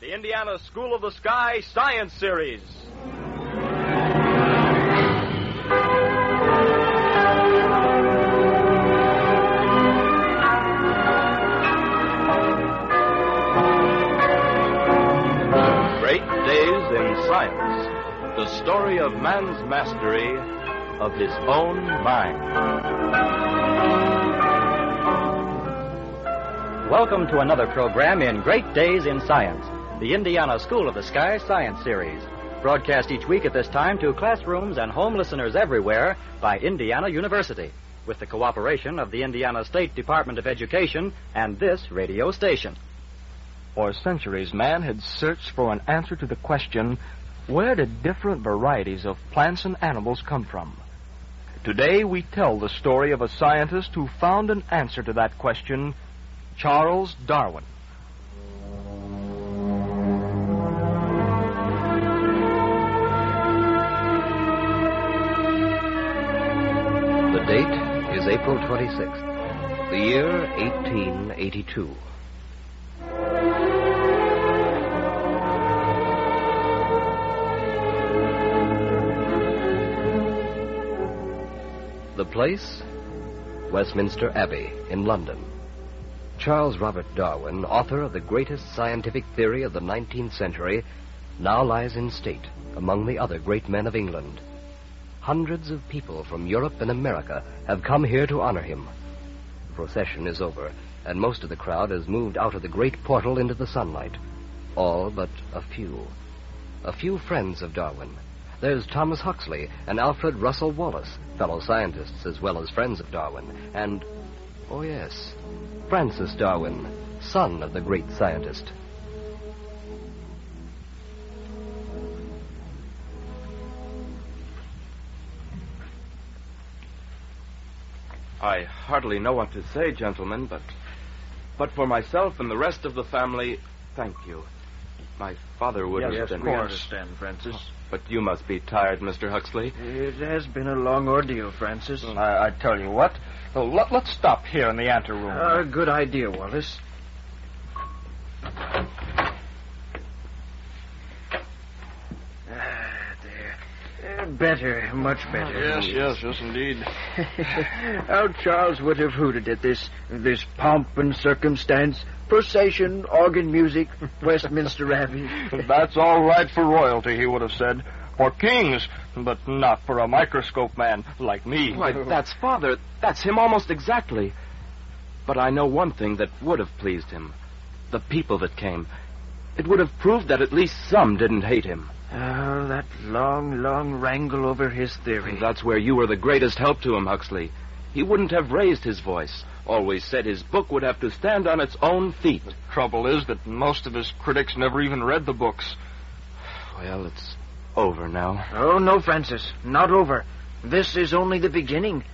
the Indiana School of the Sky Science Series. Great Days in Science, the story of man's mastery of his own mind. Welcome to another program in Great Days in Science, the Indiana School of the Sky Science Series, broadcast each week at this time to classrooms and home listeners everywhere by Indiana University, with the cooperation of the Indiana State Department of Education and this radio station. For centuries, man had searched for an answer to the question, where did different varieties of plants and animals come from? Today, we tell the story of a scientist who found an answer to that question, Charles Darwin. The date is April 26th, the year 1882. The place? Westminster Abbey in London. Charles Robert Darwin, author of the greatest scientific theory of the 19th century, now lies in state among the other great men of England. Hundreds of people from Europe and America have come here to honor him. The procession is over, and most of the crowd has moved out of the great portal into the sunlight. All but a few. A few friends of Darwin. There's Thomas Huxley and Alfred Russel Wallace, fellow scientists as well as friends of Darwin, and, oh yes, Francis Darwin, son of the great scientist. I hardly know what to say, gentlemen, but for myself and the rest of the family, thank you. My father would have been... Yes, we understand, Francis. But you must be tired, Mr. Huxley. It has been a long ordeal, Francis. I tell you what, let's stop here in the anteroom. Good idea, Wallace. There. Better, much better. Yes, indeed. How Charles would have hooted at this pomp and circumstance, procession, organ music, Westminster Abbey. That's all right for royalty, he would have said. For kings, but not for a microscope man like me. Why, that's Father. That's him almost exactly. But I know one thing that would have pleased him. The people that came. It would have proved that at least some didn't hate him. Oh, that long wrangle over his theory. That's where you were the greatest help to him, Huxley. He wouldn't have raised his voice. Always said his book would have to stand on its own feet. The trouble is that most of his critics never even read the books. Well, it's over now. Oh, no, Francis, not over. This is only the beginning.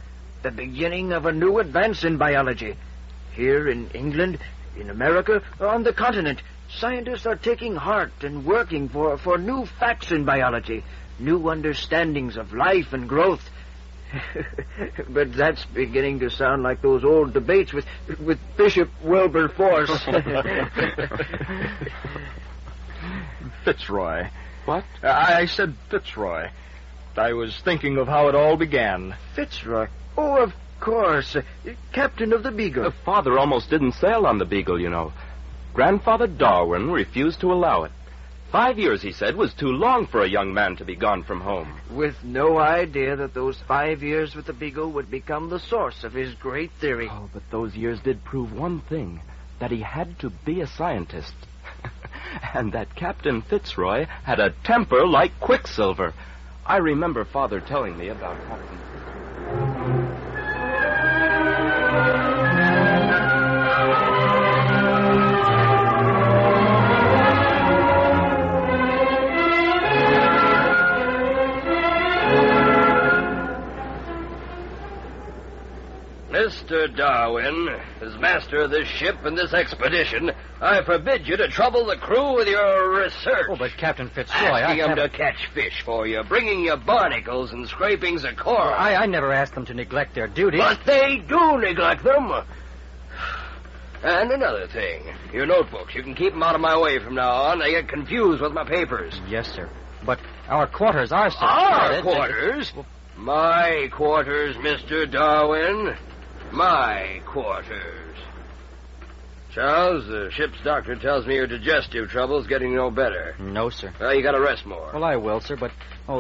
The beginning of a new advance in biology. Here in England, in America, on the continent, scientists are taking heart and working for new facts in biology, new understandings of life and growth. But that's beginning to sound like those old debates with Bishop Wilberforce. Fitzroy. What? I said Fitzroy. I was thinking of how it all began. Fitzroy? Oh, of course. Captain of the Beagle. Father almost didn't sail on the Beagle, you know. Grandfather Darwin refused to allow it. 5 years, he said, was too long for a young man to be gone from home. With no idea that those 5 years with the Beagle would become the source of his great theory. Oh, but those years did prove one thing, that he had to be a scientist. And that Captain Fitzroy had a temper like quicksilver. I remember Father telling me about Captain Mr. Darwin, as master of this ship and this expedition, I forbid you to trouble the crew with your research. Oh, but Captain Fitzroy, Asking them to catch fish for you, bringing you barnacles and scrapings of coral. I never asked them to neglect their duties. But they do neglect them. And another thing, your notebooks. You can keep them out of my way from now on. They get confused with my papers. Yes, sir. But our quarters are, sir. Our quarters? My quarters, Mr. Darwin. My quarters. Charles, the ship's doctor tells me your digestive trouble's getting no better. No, sir. Well, you gotta rest more. Well, I will, sir, but,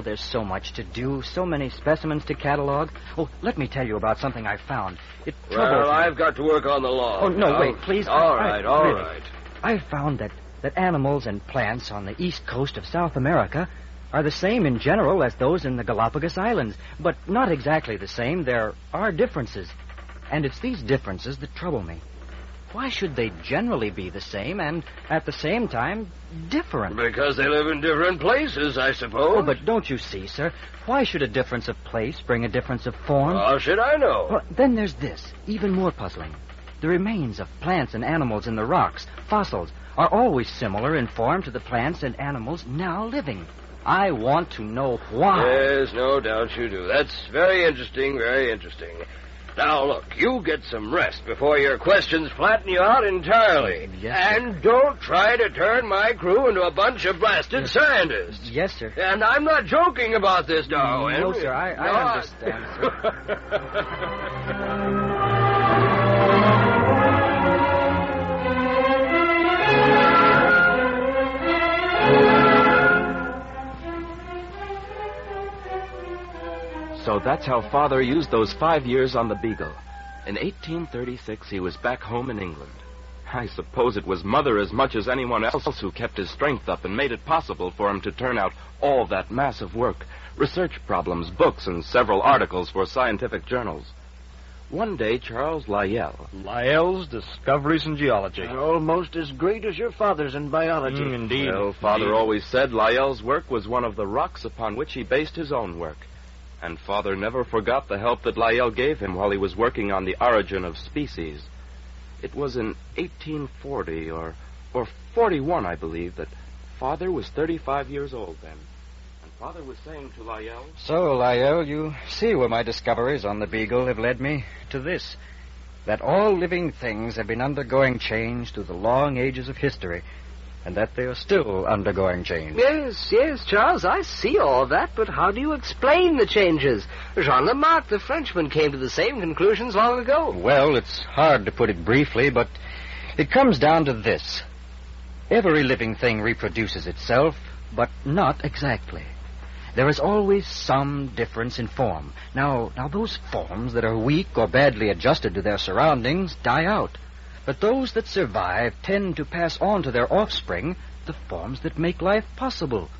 there's so much to do, so many specimens to catalog. Oh, let me tell you about something I found. It troubles me. I've got to work on the log. Oh, no, wait, please. All right. I found that animals and plants on the east coast of South America are the same in general as those in the Galapagos Islands, but not exactly the same. There are differences, and it's these differences that trouble me. Why should they generally be the same and, at the same time, different? Because they live in different places, I suppose. Oh, but don't you see, sir? Why should a difference of place bring a difference of form? How should I know? Well, then there's this, even more puzzling. The remains of plants and animals in the rocks, fossils, are always similar in form to the plants and animals now living. I want to know why. Yes, no doubt you do. That's very interesting, very interesting. Now, look, you get some rest before your questions flatten you out entirely. Yes, sir. And don't try to turn my crew into a bunch of blasted scientists. Yes, sir. And I'm not joking about this, Darwin. No, sir, I understand, sir. So that's how Father used those 5 years on the Beagle. In 1836, he was back home in England. I suppose it was Mother as much as anyone else who kept his strength up and made it possible for him to turn out all that massive work, research problems, books, and several articles for scientific journals. One day, Charles Lyell... Lyell's Discoveries in Geology. Almost as great as your father's in biology. Indeed. Well, Father always said Lyell's work was one of the rocks upon which he based his own work. And Father never forgot the help that Lyell gave him while he was working on the origin of species. It was in 1840 or 41, I believe, that Father was 35 years old then. And Father was saying to Lyell... So, Lyell, you see where my discoveries on the Beagle have led me to this. That all living things have been undergoing change through the long ages of history, and that they are still undergoing change. Yes, Charles, I see all that, but how do you explain the changes? Jean Lamarck, the Frenchman, came to the same conclusions long ago. Well, it's hard to put it briefly, but it comes down to this. Every living thing reproduces itself, but not exactly. There is always some difference in form. Now those forms that are weak or badly adjusted to their surroundings die out. But those that survive tend to pass on to their offspring the forms that make life possible.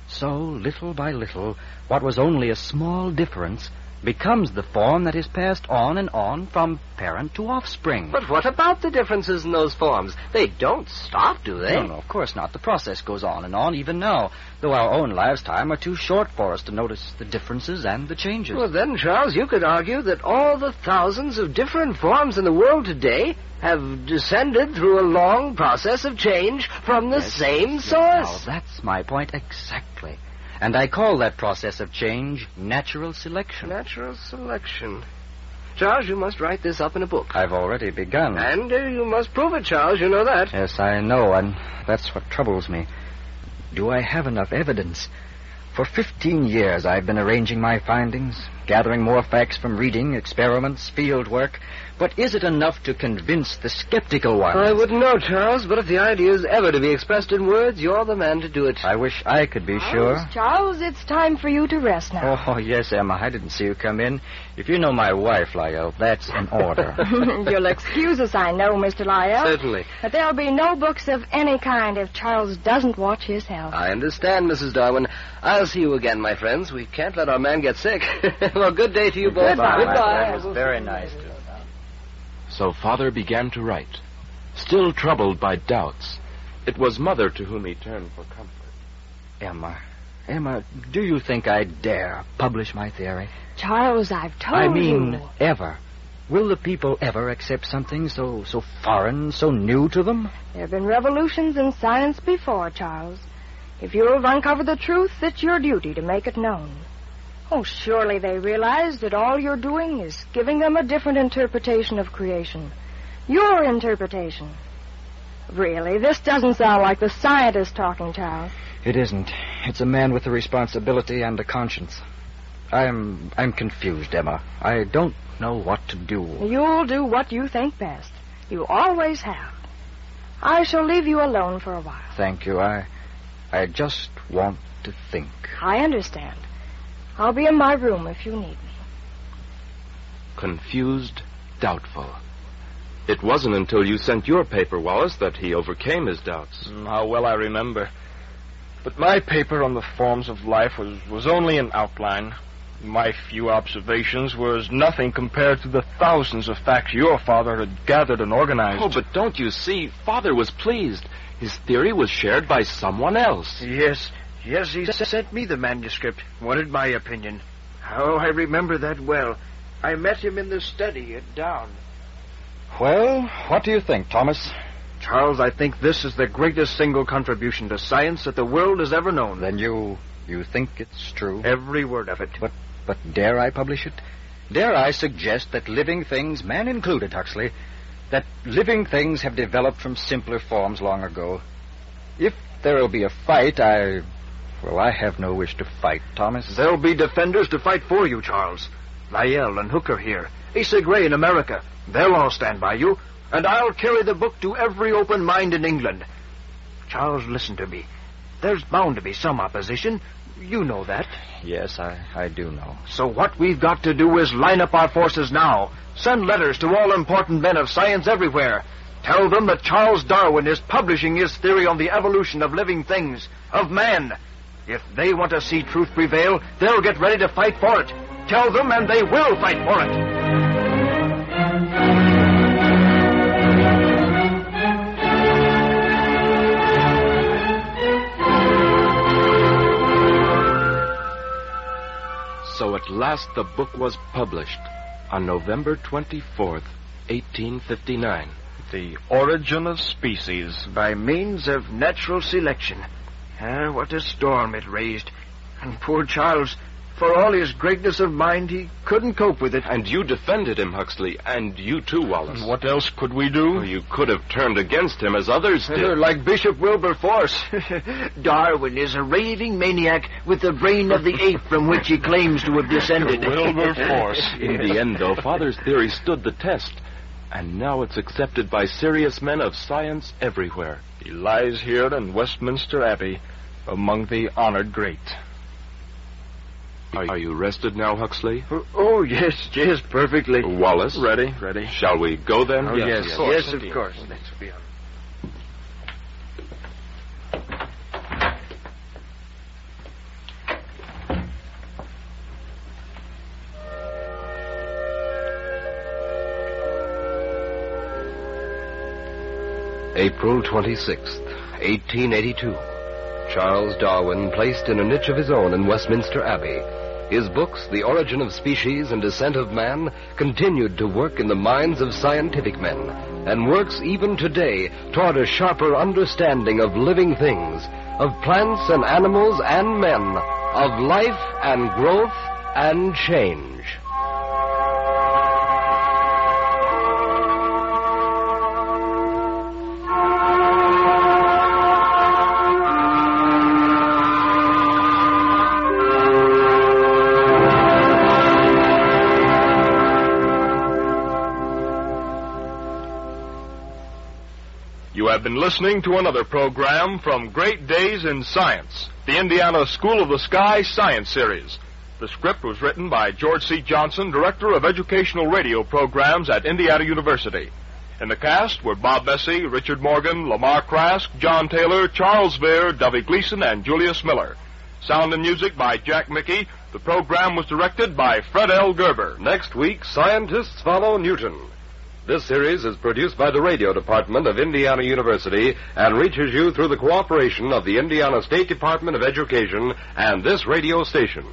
So, little by little, what was only a small difference becomes the form that is passed on and on from parent to offspring. But what about the differences in those forms? They don't stop, do they? No, of course not. The process goes on and on even now, though our own lifetime are too short for us to notice the differences and the changes. Well, then, Charles, you could argue that all the thousands of different forms in the world today have descended through a long process of change from the same source. Now, that's my point exactly. And I call that process of change natural selection. Natural selection. Charles, you must write this up in a book. I've already begun. And you must prove it, Charles. You know that. Yes, I know, and that's what troubles me. Do I have enough evidence? For 15 years, I've been arranging my findings, gathering more facts from reading, experiments, field work. But is it enough to convince the skeptical ones? I wouldn't know, Charles, but if the idea is ever to be expressed in words, you're the man to do it. I wish I could be sure. Charles, it's time for you to rest now. Oh, yes, Emma. I didn't see you come in. If you know my wife, Lyell, that's in order. You'll excuse us, I know, Mr. Lyell. Certainly. But there'll be no books of any kind if Charles doesn't watch his health. I understand, Mrs. Darwin. I'll see you again, my friends. We can't let our man get sick. Well, good day to you both. Goodbye. It was very nice to you. So Father began to write, still troubled by doubts. It was Mother to whom he turned for comfort. Emma, do you think I'd dare publish my theory? Charles, I've told you. I mean, ever. Will the people ever accept something so foreign, so new to them? There have been revolutions in science before, Charles. If you've uncovered the truth, it's your duty to make it known. Oh, surely they realize that all you're doing is giving them a different interpretation of creation. Your interpretation. Really, this doesn't sound like the scientist talking, Charles. It isn't. It's a man with a responsibility and a conscience. I'm confused, Emma. I don't know what to do. You'll do what you think best. You always have. I shall leave you alone for a while. Thank you. I just want to think. I understand. I'll be in my room if you need me. Confused, doubtful. It wasn't until you sent your paper, Wallace, that he overcame his doubts. How well I remember. But my paper on the forms of life was only an outline. My few observations was nothing compared to the thousands of facts your father had gathered and organized. Oh, but don't you see? Father was pleased. His theory was shared by someone else. Yes, he sent me the manuscript, wanted my opinion. Oh, I remember that well. I met him in the study at Down. Well, what do you think, Thomas? Charles, I think this is the greatest single contribution to science that the world has ever known. Then you think it's true? Every word of it. But dare I publish it? Dare I suggest that living things, man included, Huxley, that living things have developed from simpler forms long ago? If there'll be a fight, I have no wish to fight, Thomas. There'll be defenders to fight for you, Charles. Lyell and Hooker here. Asa Gray in America. They'll all stand by you. And I'll carry the book to every open mind in England. Charles, listen to me. There's bound to be some opposition. You know that. Yes, I do know. So what we've got to do is line up our forces now. Send letters to all important men of science everywhere. Tell them that Charles Darwin is publishing his theory on the evolution of living things, of man. If they want to see truth prevail, they'll get ready to fight for it. Tell them, and they will fight for it. So at last the book was published on November 24th, 1859. The Origin of Species. By means of natural selection. What a storm it raised. And poor Charles, for all his greatness of mind, he couldn't cope with it. And you defended him, Huxley, and you too, Wallace. And what else could we do? Well, you could have turned against him as others did. Like Bishop Wilberforce. Darwin is a raving maniac with the brain of the ape from which he claims to have descended. Wilberforce. In the end, though, Father's theory stood the test. And now it's accepted by serious men of science everywhere. He lies here in Westminster Abbey, among the honored great. Are you rested now, Huxley? Oh, yes, perfectly. Wallace? Ready. Shall we go then? Oh, yes, of course. Let's be on. April 26th, 1882. Charles Darwin placed in a niche of his own in Westminster Abbey. His books, The Origin of Species and Descent of Man, continued to work in the minds of scientific men, and works even today toward a sharper understanding of living things, of plants and animals and men, of life and growth and change. You have been listening to another program from Great Days in Science, the Indiana School of the Sky Science Series. The script was written by George C. Johnson, Director of Educational Radio Programs at Indiana University. In the cast were Bob Bessie, Richard Morgan, Lamar Krask, John Taylor, Charles Veer, Dovey Gleason, and Julius Miller. Sound and music by Jack Mickey. The program was directed by Fred L. Gerber. Next week, scientists follow Newton. This series is produced by the Radio Department of Indiana University and reaches you through the cooperation of the Indiana State Department of Education and this radio station.